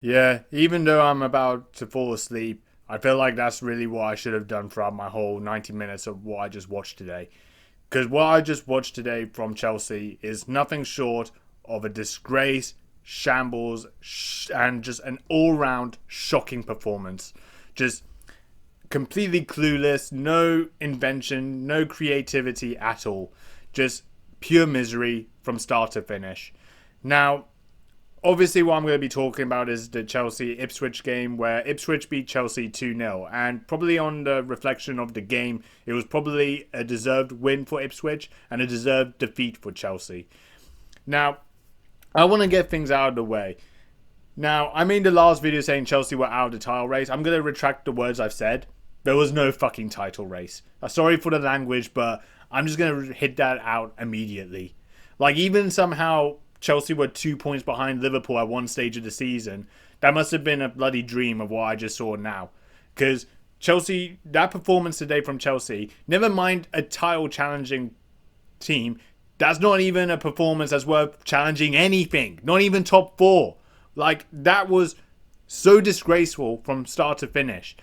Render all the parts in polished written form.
Yeah, even though I'm about to fall asleep, I feel like that's really what I should have done throughout my whole 90 minutes of what I just watched today. Because what I just watched today from Chelsea is nothing short of a disgrace, shambles, and just an all round shocking performance. Just completely clueless, no invention, no creativity at all. Just pure misery from start to finish. Now, obviously, what I'm going to be talking about is the Chelsea Ipswich game where Ipswich beat Chelsea 2-0. And probably on the reflection of the game, it was probably a deserved win for Ipswich and a deserved defeat for Chelsea. Now, I want to get things out of the way. Now, I made the last video saying Chelsea were out of the title race. I'm going to retract the words I've said. There was no fucking title race. Sorry for the language, but I'm just going to hit that out immediately. Like, even somehow Chelsea were 2 points behind Liverpool at one stage of the season. That must have been a bloody dream of what I just saw now. Because Chelsea, that performance today from Chelsea, never mind a title challenging team, that's not even a performance that's worth challenging anything. Not even top four. Like, that was so disgraceful from start to finish.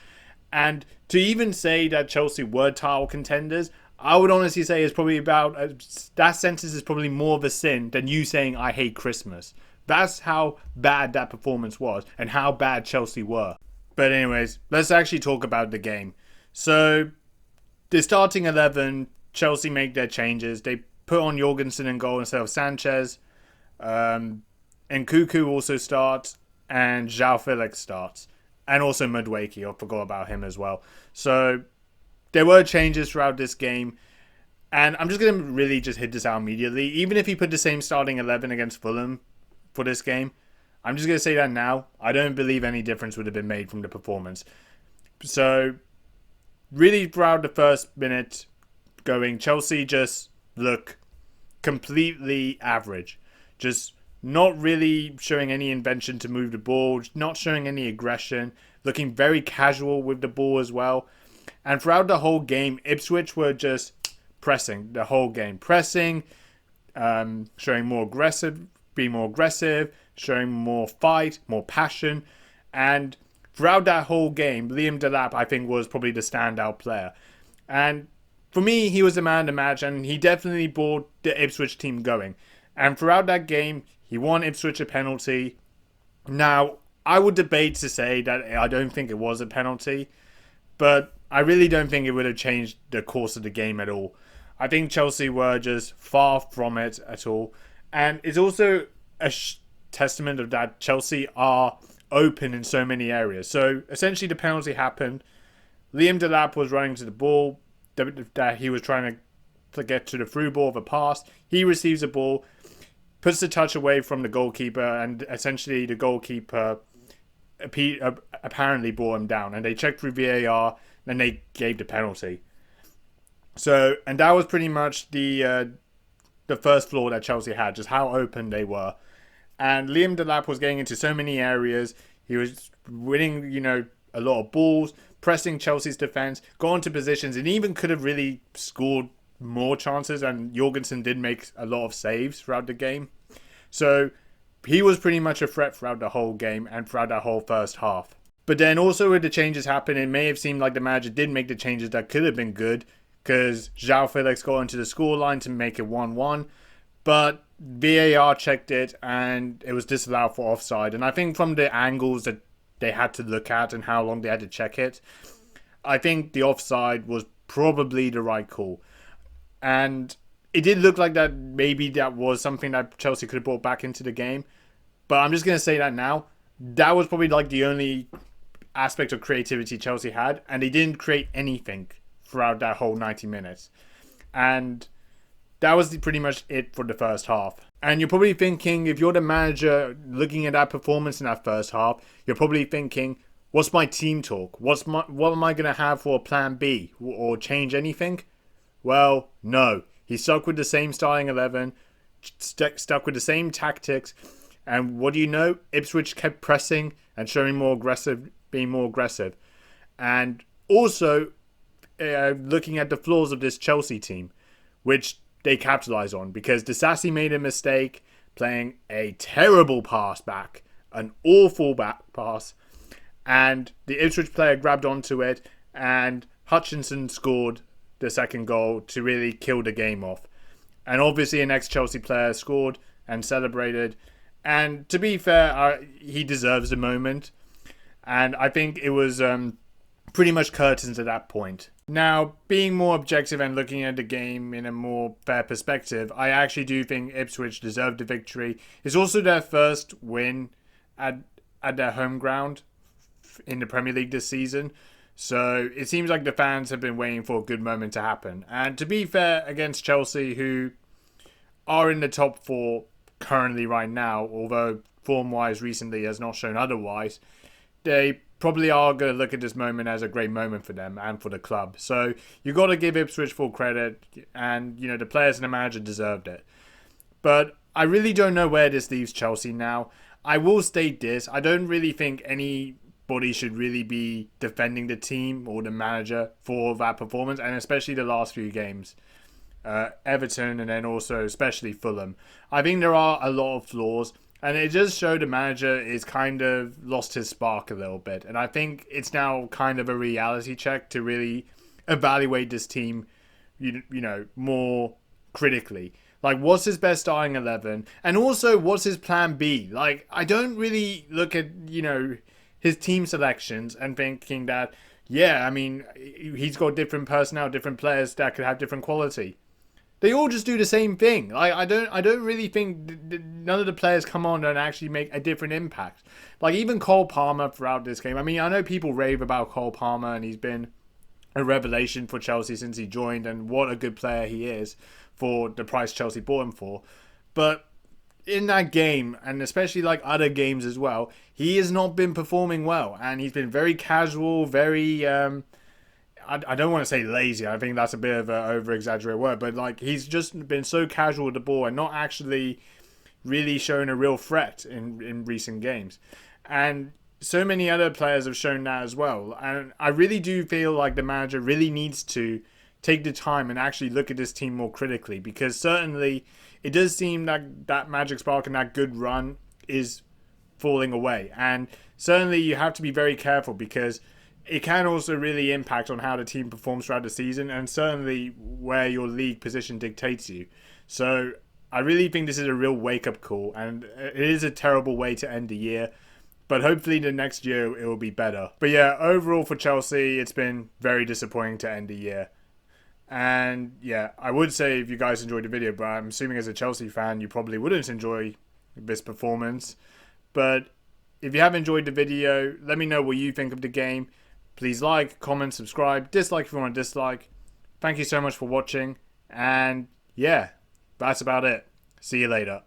And to even say that Chelsea were title contenders, I would honestly say is probably about that sentence is probably more of a sin than you saying I hate Christmas. That's how bad that performance was and how bad Chelsea were. But anyways, let's actually talk about the game. So the starting 11, Chelsea make their changes. They put on Jorgensen in goal instead of Sanchez. And Cuckoo also starts and João Felix starts. And also Mudwakey, I forgot about him as well. So there were changes throughout this game. And I'm just going to really just hit this out immediately. Even if he put the same starting 11 against Fulham for this game, I'm just going to say that now. I don't believe any difference would have been made from the performance. So, really throughout the first minute going, Chelsea just look completely average. Just not really showing any invention to move the ball, not showing any aggression, looking very casual with the ball as well. And throughout the whole game, Ipswich were just pressing the whole game. Pressing, showing more aggressive, being more aggressive, showing more fight, more passion. And throughout that whole game, Liam Delap, I think, was probably the standout player. And for me, he was the man of the match, and he definitely brought the Ipswich team going. And throughout that game, he won Ipswich a penalty. Now, I would debate to say that I don't think it was a penalty, but I really don't think it would have changed the course of the game at all. I think Chelsea were just far from it at all. And it's also a testament of that Chelsea are open in so many areas. So essentially the penalty happened. Liam Delap was running to the ball that he was trying to get to the through ball of a pass. He receives the ball, puts the touch away from the goalkeeper, and essentially the goalkeeper apparently brought him down. And they checked through VAR, and they gave the penalty. So, and that was pretty much the first flaw that Chelsea had, just how open they were. And Liam Delap was getting into so many areas. He was winning, a lot of balls, pressing Chelsea's defense, got into positions, and even could have really scored more chances. And Jorgensen did make a lot of saves throughout the game. So he was pretty much a threat throughout the whole game and throughout that whole first half. But then also with the changes happening, it may have seemed like the manager did make the changes that could have been good, because João Felix got into the scoreline to make it 1-1. But VAR checked it and it was disallowed for offside. And I think from the angles that they had to look at and how long they had to check it, I think the offside was probably the right call. And it did look like that maybe that was something that Chelsea could have brought back into the game. But I'm just going to say that now. That was probably like the only aspect of creativity Chelsea had. And they didn't create anything throughout that whole 90 minutes. And that was pretty much it for the first half. And you're probably thinking, if you're the manager looking at that performance in that first half, you're probably thinking, what's my team talk? What am I going to have for a plan B? Or change anything? Well, no. He stuck with the same starting 11, stuck with the same tactics. And what do you know? Ipswich kept pressing and showing more aggressive, being more aggressive. And also, looking at the flaws of this Chelsea team, which they capitalised on, because Disasi made a mistake playing a terrible pass back an awful back pass, and the Ipswich player grabbed onto it, and Hutchinson scored the second goal to really kill the game off. And obviously an ex-Chelsea player scored and celebrated. And to be fair, he deserves the moment. And I think it was pretty much curtains at that point. Now, being more objective and looking at the game in a more fair perspective, I actually do think Ipswich deserved the victory. It's also their first win at their home ground in the Premier League this season. So it seems like the fans have been waiting for a good moment to happen. And to be fair, against Chelsea, who are in the top 4 currently right now, although form-wise recently has not shown otherwise, they probably are going to look at this moment as a great moment for them and for the club. So you got to give Ipswich full credit, and the players and the manager deserved it. But I really don't know where this leaves Chelsea now. I will state this: I don't really think anybody should really be defending the team or the manager for that performance, and especially the last few games. Everton, and then also especially Fulham. I think there are a lot of flaws, and it just showed the manager is kind of lost his spark a little bit. And I think it's now kind of a reality check to really evaluate this team, more critically. Like, what's his best starting 11? And also, what's his plan B? Like, I don't really look at, his team selections and thinking that, he's got different personnel, different players that could have different quality. They all just do the same thing. Like, I don't really think none of the players come on and actually make a different impact. Like, even Cole Palmer throughout this game. I mean, I know people rave about Cole Palmer, and he's been a revelation for Chelsea since he joined, and what a good player he is for the price Chelsea bought him for. But in that game, and especially like other games as well, he has not been performing well, and he's been very casual, very I don't want to say lazy. I think that's a bit of an over-exaggerated word, but like, he's just been so casual with the ball and not actually really showing a real threat in recent games. And so many other players have shown that as well. And I really do feel like the manager really needs to take the time and actually look at this team more critically, because certainly it does seem like that magic spark and that good run is falling away. And certainly you have to be very careful, because it can also really impact on how the team performs throughout the season, and certainly where your league position dictates you. So I really think this is a real wake-up call, and it is a terrible way to end the year, but hopefully the next year it will be better. But yeah, overall for Chelsea, it's been very disappointing to end the year. And yeah, I would say if you guys enjoyed the video, but I'm assuming as a Chelsea fan, you probably wouldn't enjoy this performance. But if you have enjoyed the video, let me know what you think of the game. Please like, comment, subscribe, dislike if you want to dislike. Thank you so much for watching. And yeah, that's about it. See you later.